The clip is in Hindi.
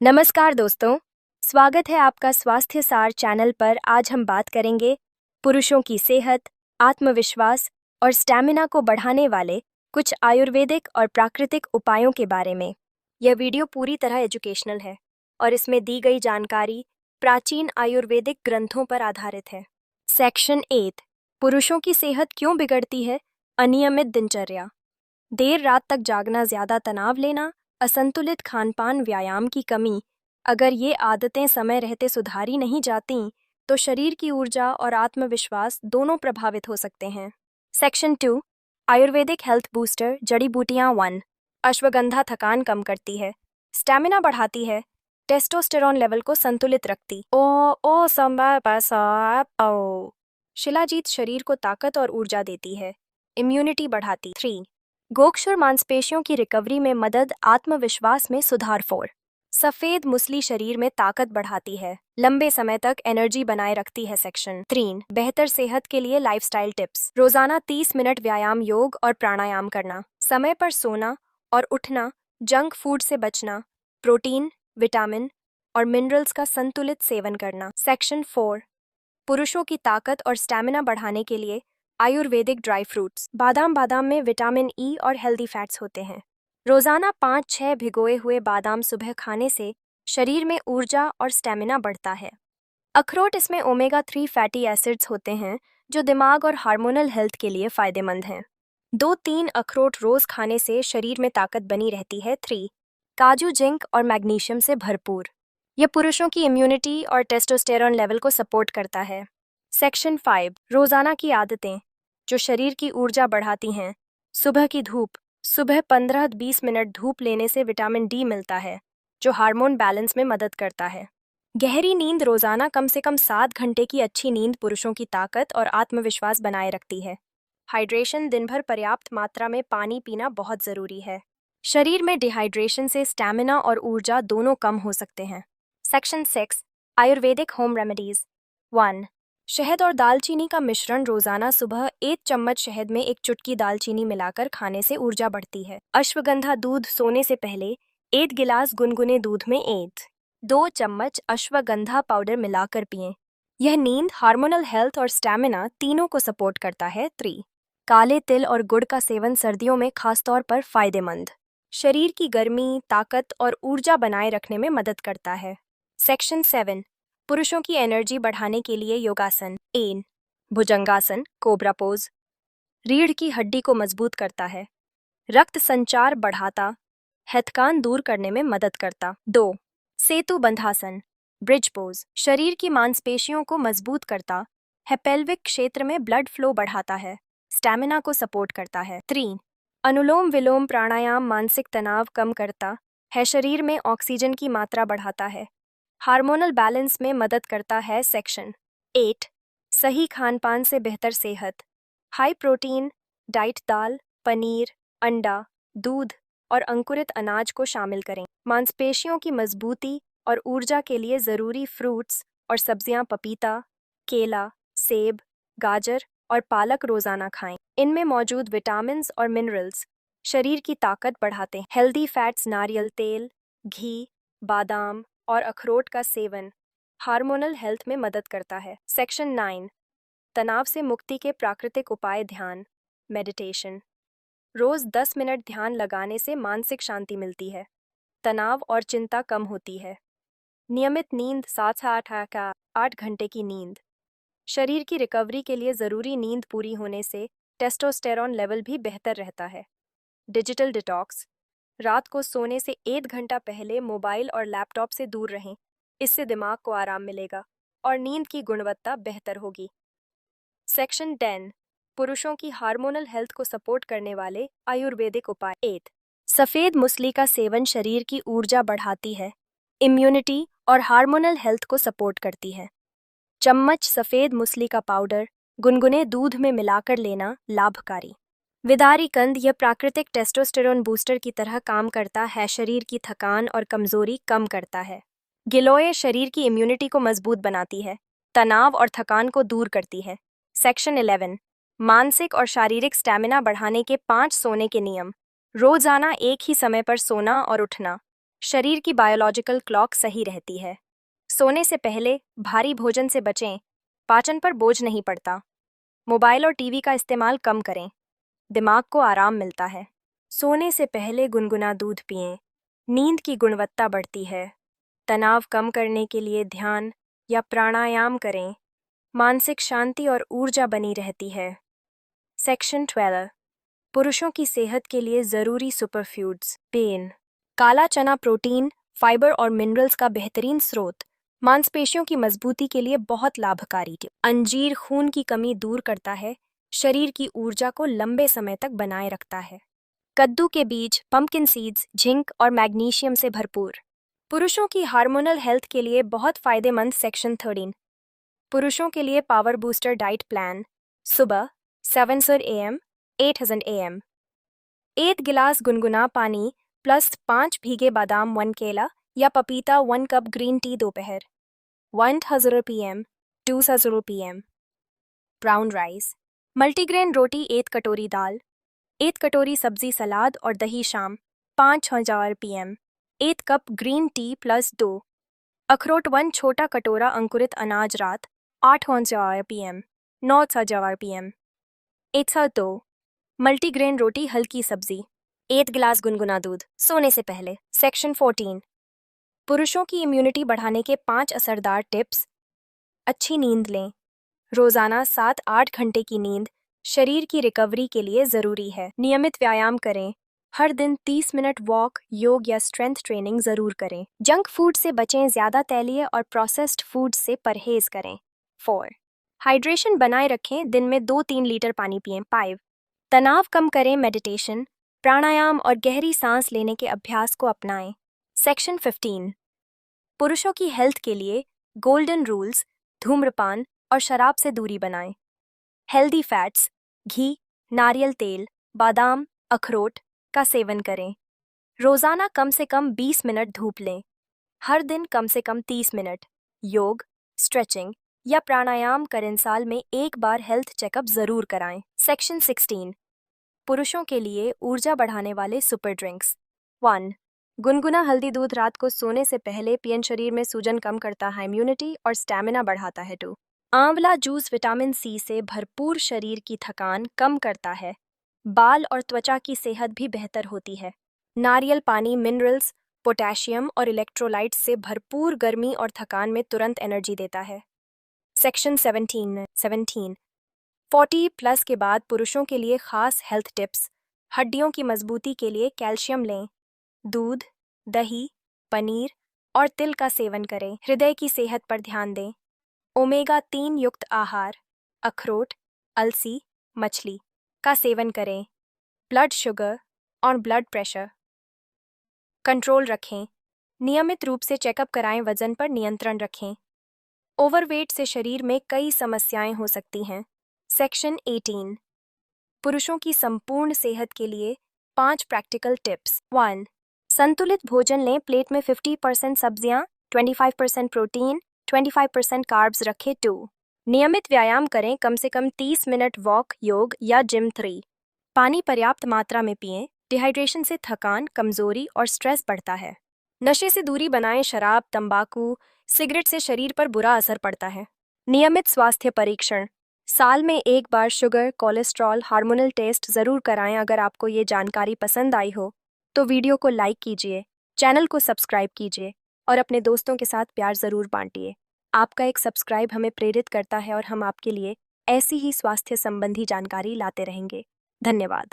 नमस्कार दोस्तों, स्वागत है आपका स्वास्थ्य सार चैनल पर। आज हम बात करेंगे पुरुषों की सेहत, आत्मविश्वास और स्टैमिना को बढ़ाने वाले कुछ आयुर्वेदिक और प्राकृतिक उपायों के बारे में। यह वीडियो पूरी तरह एजुकेशनल है और इसमें दी गई जानकारी प्राचीन आयुर्वेदिक ग्रंथों पर आधारित है। सेक्शन 8, पुरुषों की सेहत क्यों बिगड़ती है? अनियमित दिनचर्या, देर रात तक जागना, ज्यादा तनाव लेना, असंतुलित खानपान, व्यायाम की कमी। अगर ये आदतें समय रहते सुधारी नहीं जाती तो शरीर की ऊर्जा और आत्मविश्वास दोनों प्रभावित हो सकते हैं। सेक्शन 2, आयुर्वेदिक हेल्थ बूस्टर जड़ी बूटियां 1। अश्वगंधा थकान कम करती है, स्टैमिना बढ़ाती है, टेस्टोस्टेरोन लेवल को संतुलित रखती। ओ संभा ओ शिलाजीत शरीर को ताकत और ऊर्जा देती है, इम्यूनिटी बढ़ाती। 3, गोक्षुर मांसपेशियों की रिकवरी में मदद, आत्मविश्वास में सुधार। 4, सफेद मुसली शरीर में ताकत बढ़ाती है, लंबे समय तक एनर्जी बनाए रखती है। सेक्शन 3, बेहतर सेहत के लिए लाइफस्टाइल टिप्स। रोजाना 30 मिनट व्यायाम, योग और प्राणायाम करना, समय पर सोना और उठना, जंक फूड से बचना, प्रोटीन, विटामिन और मिनरल्स का संतुलित सेवन करना। सेक्शन 4, पुरुषों की ताकत और स्टैमिना बढ़ाने के लिए आयुर्वेदिक ड्राई फ्रूट्स। बादाम में विटामिन ई और हेल्दी फैट्स होते हैं। रोजाना 5-6 भिगोए हुए बादाम सुबह खाने से शरीर में ऊर्जा और स्टैमिना बढ़ता है। अखरोट, इसमें ओमेगा 3 फैटी एसिड्स होते हैं जो दिमाग और हार्मोनल हेल्थ के लिए फायदेमंद हैं। 2-3 अखरोट रोज खाने से शरीर में ताकत बनी रहती है। 3, काजू जिंक और मैग्नीशियम से भरपूर, यह पुरुषों की इम्यूनिटी और टेस्टोस्टेरोन लेवल को सपोर्ट करता है। सेक्शन 5, रोजाना की आदतें जो शरीर की ऊर्जा बढ़ाती हैं। सुबह की धूप, सुबह 15-20 मिनट धूप लेने से विटामिन डी मिलता है जो हार्मोन बैलेंस में मदद करता है। गहरी नींद, रोजाना कम से कम 7 घंटे की अच्छी नींद पुरुषों की ताकत और आत्मविश्वास बनाए रखती है। हाइड्रेशन, दिन भर पर्याप्त मात्रा में पानी पीना बहुत जरूरी है। शरीर में डिहाइड्रेशन से स्टैमिना और ऊर्जा दोनों कम हो सकते हैं। Section 6, Ayurvedic home remedies. 1, शहद और दालचीनी का मिश्रण। रोजाना सुबह 1 चम्मच शहद में 1 चुटकी दालचीनी मिलाकर खाने से ऊर्जा बढ़ती है। अश्वगंधा दूध, सोने से पहले 1 गिलास गुनगुने दूध में 2 चम्मच अश्वगंधा पाउडर मिलाकर पिएं। यह नींद, हार्मोनल हेल्थ और स्टैमिना तीनों को सपोर्ट करता है। 3, काले तिल और गुड़ का सेवन सर्दियों में खासतौर पर फायदेमंद, शरीर की गर्मी, ताकत और ऊर्जा बनाए रखने में मदद करता है। सेक्शन 7, पुरुषों की एनर्जी बढ़ाने के लिए योगासन। 1, भुजंगासन, कोबरा पोज, रीढ़ की हड्डी को मजबूत करता है, रक्त संचार बढ़ाता है, थकान दूर करने में मदद करता। 2, सेतु बंधासन, ब्रिज पोज, शरीर की मांसपेशियों को मजबूत करता है, पेल्विक क्षेत्र में ब्लड फ्लो बढ़ाता है, स्टैमिना को सपोर्ट करता है। 3, अनुलोम विलोम प्राणायाम, मानसिक तनाव कम करता है, शरीर में ऑक्सीजन की मात्रा बढ़ाता है, हार्मोनल बैलेंस में मदद करता है। सेक्शन 8, सही खानपान से बेहतर सेहत। हाई प्रोटीन डाइट, दाल, पनीर, अंडा, दूध और अंकुरित अनाज को शामिल करें। मांसपेशियों की मजबूती और ऊर्जा के लिए ज़रूरी फ्रूट्स और सब्जियां, पपीता, केला, सेब, गाजर और पालक रोज़ाना खाएं। इनमें मौजूद विटामिन्स और मिनरल्स शरीर की ताकत बढ़ाते हैं। हेल्दी फैट्स, नारियल तेल, घी, बादाम और अखरोट का सेवन हार्मोनल हेल्थ में मदद करता है। सेक्शन 9, तनाव से मुक्ति के प्राकृतिक उपाय। ध्यान, मेडिटेशन, रोज 10 मिनट ध्यान लगाने से मानसिक शांति मिलती है, तनाव और चिंता कम होती है। नियमित नींद, 7 से 8 घंटे की नींद, शरीर की रिकवरी के लिए ज़रूरी नींद पूरी होने से टेस्टोस्टेरोन लेवल भी बेहतर रहता है। डिजिटल डिटॉक्स, रात को सोने से 1 घंटा पहले मोबाइल और लैपटॉप से दूर रहें, इससे दिमाग को आराम मिलेगा और नींद की गुणवत्ता बेहतर होगी। सेक्शन 10, पुरुषों की हार्मोनल हेल्थ को सपोर्ट करने वाले आयुर्वेदिक उपाय। 8, सफ़ेद मुसली का सेवन शरीर की ऊर्जा बढ़ाती है, इम्यूनिटी और हार्मोनल हेल्थ को सपोर्ट करती है। चम्मच सफ़ेद मुसली का पाउडर गुनगुने दूध में मिलाकर लेना लाभकारी। विदारी कंद, यह प्राकृतिक टेस्टोस्टेरोन बूस्टर की तरह काम करता है, शरीर की थकान और कमजोरी कम करता है। गिलोय, शरीर की इम्यूनिटी को मजबूत बनाती है, तनाव और थकान को दूर करती है। सेक्शन 11, मानसिक और शारीरिक स्टैमिना बढ़ाने के 5 सोने के नियम। रोजाना एक ही समय पर सोना और उठना, शरीर की बायोलॉजिकल क्लॉक सही रहती है। सोने से पहले भारी भोजन से बचें, पाचन पर बोझ नहीं पड़ता। मोबाइल और टीवी का इस्तेमाल कम करें, दिमाग को आराम मिलता है। सोने से पहले गुनगुना दूध पिएं, नींद की गुणवत्ता बढ़ती है। तनाव कम करने के लिए ध्यान या प्राणायाम करें, मानसिक शांति और ऊर्जा बनी रहती है। सेक्शन 12, पुरुषों की सेहत के लिए ज़रूरी सुपरफूड्स। पेन, काला चना प्रोटीन, फाइबर और मिनरल्स का बेहतरीन स्रोत, मांसपेशियों की मजबूती के लिए बहुत लाभकारी। अंजीर खून की कमी दूर करता है, शरीर की ऊर्जा को लंबे समय तक बनाए रखता है। कद्दू के बीज, पंपकिन सीड्स, जिंक और मैग्नीशियम से भरपूर, पुरुषों की हार्मोनल हेल्थ के लिए बहुत फायदेमंद। सेक्शन 13, पुरुषों के लिए पावर बूस्टर डाइट प्लान। सुबह 700 AM, 8000 AM, 8 गिलास गुनगुना पानी प्लस 5 भीगे बादाम, 1 केला या पपीता, 1 कप ग्रीन टी दोपहर, 1000 PM, 2000 PM। Brown rice, multigrain रोटी, 1 कटोरी दाल, 1 कटोरी सब्जी, सलाद और दही शाम, 5000 PM, 1 cup green tea plus 2 अखरोट, 1 छोटा कटोरा अंकुरित अनाज रात, 8000 PM, 9000 PM। 102 मल्टीग्रेन रोटी, हल्की सब्जी, 1 गिलास गुनगुना दूध, सोने से पहले। सेक्शन 14, पुरुषों की इम्यूनिटी बढ़ाने के 5 असरदार टिप्स। अच्छी नींद लें, रोजाना 7-8 घंटे की नींद शरीर की रिकवरी के लिए ज़रूरी है। नियमित व्यायाम करें, हर दिन 30 मिनट वॉक, योग या स्ट्रेंथ ट्रेनिंग ज़रूर करें। जंक फूड से बचें, ज़्यादा तैलीय और प्रोसेस्ड फूड से परहेज करें। 4 हाइड्रेशन बनाए रखें, दिन में 2-3 लीटर पानी पिएं। 5 तनाव कम करें, मेडिटेशन, प्राणायाम और गहरी सांस लेने के अभ्यास को अपनाएं। सेक्शन 15, पुरुषों की हेल्थ के लिए गोल्डन रूल्स। धूम्रपान और शराब से दूरी बनाएं। हेल्दी फैट्स, घी, नारियल तेल, बादाम, अखरोट का सेवन करें। रोजाना कम से कम 20 मिनट धूप लें। हर दिन कम से कम 30 मिनट योग, स्ट्रेचिंग या प्राणायाम करें। साल में एक बार हेल्थ चेकअप जरूर कराएं। सेक्शन 16, पुरुषों के लिए ऊर्जा बढ़ाने वाले सुपर ड्रिंक्स। 1 गुनगुना हल्दी दूध, रात को सोने से पहले पिएं, शरीर में सूजन कम करता है, इम्यूनिटी और स्टैमिना बढ़ाता है। 2 आंवला जूस, विटामिन सी से भरपूर, शरीर की थकान कम करता है, बाल और त्वचा की सेहत भी बेहतर होती है। नारियल पानी, मिनरल्स, पोटेशियम और इलेक्ट्रोलाइट्स से भरपूर, गर्मी और थकान में तुरंत एनर्जी देता है। सेक्शन 17 40 प्लस के बाद पुरुषों के लिए खास हेल्थ टिप्स। हड्डियों की मजबूती के लिए कैल्शियम लें, दूध, दही, पनीर और तिल का सेवन करें। हृदय की सेहत पर ध्यान दें, ओमेगा 3 युक्त आहार, अखरोट, अलसी, मछली का सेवन करें। ब्लड शुगर और ब्लड प्रेशर कंट्रोल रखें, नियमित रूप से चेकअप कराएं, वजन पर नियंत्रण रखें। ओवरवेट से शरीर में कई समस्याएं हो सकती हैं। सेक्शन 18, पुरुषों की संपूर्ण सेहत के लिए 5 प्रैक्टिकल टिप्स। 1 संतुलित भोजन लें, प्लेट में 50% सब्जियां, 25% प्रोटीन, 25% कार्ब्स रखें। 2 नियमित व्यायाम करें, कम से कम 30 मिनट वॉक, योग या जिम। 3 पानी पर्याप्त मात्रा में पिएं, डिहाइड्रेशन से थकान, कमजोरी और स्ट्रेस बढ़ता है। नशे से दूरी बनाएं, शराब, तंबाकू, सिगरेट से शरीर पर बुरा असर पड़ता है। नियमित स्वास्थ्य परीक्षण, साल में एक बार शुगर, कोलेस्ट्रॉल, हार्मोनल टेस्ट जरूर कराएं। अगर आपको ये जानकारी पसंद आई हो तो वीडियो को लाइक कीजिए, चैनल को सब्सक्राइब कीजिए और अपने दोस्तों के साथ प्यार जरूर बांटिए। आपका एक सब्सक्राइब हमें प्रेरित करता है और हम आपके लिए ऐसी ही स्वास्थ्य संबंधी जानकारी लाते रहेंगे। धन्यवाद।